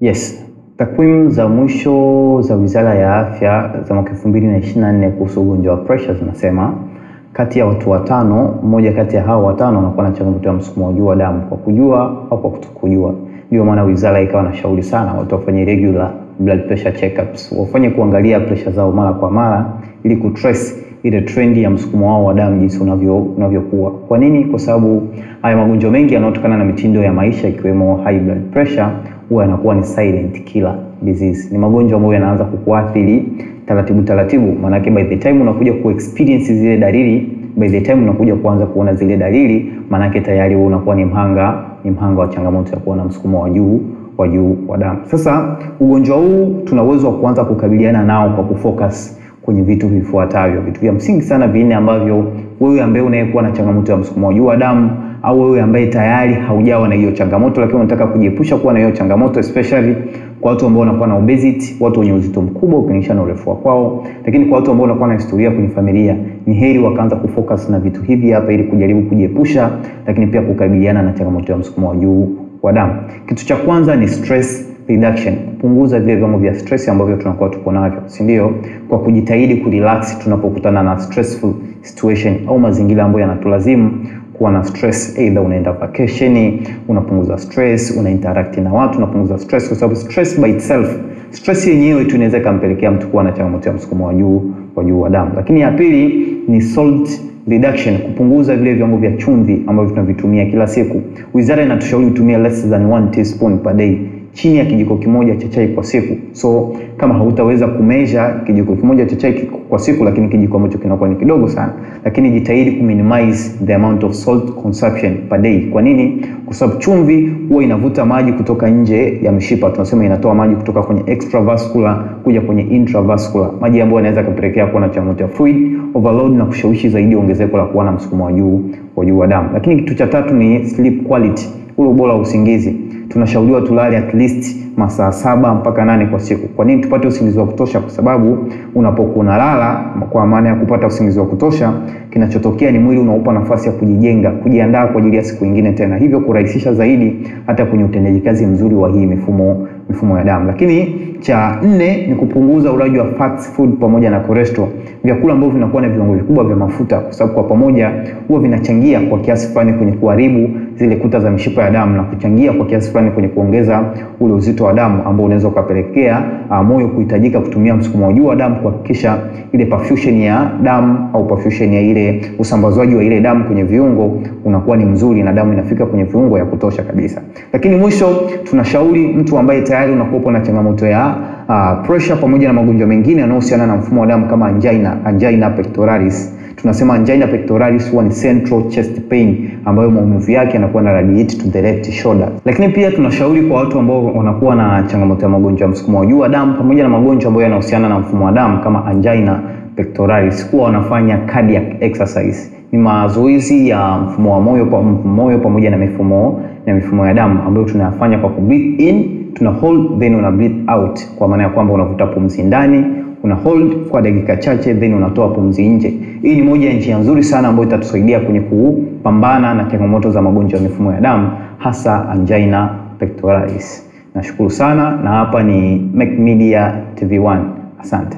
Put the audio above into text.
Yes, takwimu za mwisho za Wizara ya Afya za mwaka 2024 kuhusu ugonjwa wa pressure zinasema kati ya watu watano, mmoja kati ya hao watano anakuwa na changamoto ya msukumo wa juu wa damu kwa kujua au kwa kutokujua. Ndio maana wizara ikawa na shauri sana watu wafanye regular blood pressure checkups, wafanye kuangalia pressure zao mara kwa mara ili kutrace ile trend ya msukumo wao wa damu jinsi unavyokuwa. Kwa nini? Kwa sababu haya magonjwa mengi yanayotokana na mitindo ya maisha ikiwemo high blood pressure huwa yanakuwa ni silent killer disease. Ni magonjwa ambayo yanaanza kukuathiri taratibu, maana yake by the time unakuja kuexperience zile dalili, by the time unakuja kuanza kuona zile dalili, maana yake tayari wewe unakuwa ni mhanga wa changamoto ya kuwa na msukumo wa juu wa damu. Sasa ugonjwa huu tuna uwezo wa kuanza kukabiliana nao kwa kufocus kwenye vitu vifuatavyo, vitu vya msingi sana vinne ambavyo wewe ambaye unayekuwa na changamoto ya msukumo wa juu wa damu au wewe ambaye tayari haujawa na hiyo changamoto lakini unataka kujiepusha kuwa na hiyo changamoto, especially kwa watu ambao wanakuwa na obesity, watu wenye uzito mkubwa ukilinganisha na urefu wao, lakini kwa watu ambao wanakuwa na historia kwenye familia, ni heri wakaanza kufocus na vitu hivi hapa ili kujaribu kujiepusha lakini pia kukabiliana na changamoto ya msukumo wa juu wa damu. Kitu cha kwanza ni stress reduction, kupunguza vile viwango vya stress ambavyo tunakuwa tuko navyo, si ndio? Kwa kujitahidi kurelax tunapokutana na stressful situation au mazingira ambayo yanatulazimu kuwa na stress. Either unaenda vacation, unapunguza stress, unainteract na watu, unapunguza stress, kwa sababu stress by itself, stress yenyewe tu inaweza kumpelekea mtu kuwa na changamoto ya msukumo wa juu wa damu. Lakini ya pili ni salt reduction, kupunguza vile viwango vya chumvi ambavyo tunavitumia kila siku. Wizara inatushauri utumie less than 1 teaspoon per day, chini ya kijiko kimoja cha chai kwa siku. So kama hautaweza kumeasure kijiko kimoja cha chai kwa siku, lakini kijiko ambacho kinakuwa ni kidogo sana, lakini jitahidi kuminimize the amount of salt consumption per day. Kwa nini? Kwa sababu chumvi huwa inavuta maji kutoka nje ya mishipa, tunasema inatoa maji kutoka kwenye extravascular kuja kwenye intravascular, maji ambayo yanaweza kupelekea kuwa na changamoto ya fluid overload na kushawishi zaidi ongezeko la kuwa na msukumo wa juu wa damu. Lakini kitu cha tatu ni sleep quality, ule ubora wa usingizi. Tunashauriwa tulale at least masaa 7 mpaka 8 kwa siku. Kwa nini? Tupate usingizi wa kutosha, kwa sababu unapokuwa unalala kwa maana ya kupata usingizi wa kutosha, kinachotokea ni mwili unaupa nafasi ya kujijenga, kujiandaa kwa ajili ya siku nyingine tena, hivyo kurahisisha zaidi hata kwenye utendaji kazi mzuri wa hii mifumo ya damu. Lakini cha 4 ni kupunguza ulaji wa fast food pamoja na cholesterol, vyakula ambavyo vinakuwa na viwango vikubwa vya mafuta, kwa sababu kwa pamoja huwa vinachangia kwa kiasi fulani kwenye kuharibu zile kuta za mishipa ya damu na kuchangia kwa kiasi fulani kwenye kuongeza ule uzito wa damu ambao unaweza kupelekea moyo kuhitajika kutumia msukumo wa juu wa damu kuhakikisha ile perfusion ya damu au perfusion ya ile usambazwaji wa ile damu kwenye viungo unakuwa ni mzuri na damu inafika kwenye viungo ya kutosha kabisa. Lakini mwisho tunashauri mtu ambaye tayari unakuwa na changamoto ya pressure pamoja na magonjwa mengine yanayohusiana na mfumo wa damu kama angina pectoralis. Tunasema angina pectoralis huwa ni central chest pain ambayo maumivu yake yanakuwa na radiate to the left shoulder. Lakini pia tunashauri kwa watu ambao wanakuwa na changamoto ya magonjwa ya msukumo wa juu wa damu pamoja na magonjwa ambayo yanahusiana na mfumo wa damu kama angina pectoralis kuwa wanafanya cardiac exercise. Ni mazoezi ya mfumo wa moyo pamoja na mifumo ya damu ambayo tunayafanya kwa breathe in, tuna hold, then una breathe out, kwa maana ya kwamba unavuta pumzi ndani, una hold kwa dakika chache, then unatoa pumzi nje. Hii ni moja ya njia nzuri sana ambayo itatusaidia kwenye kupambana na changamoto za magonjwa ya mifumo ya damu, hasa angina pectoralis. Nashukuru sana, na hapa ni Make Media TV1. Asante.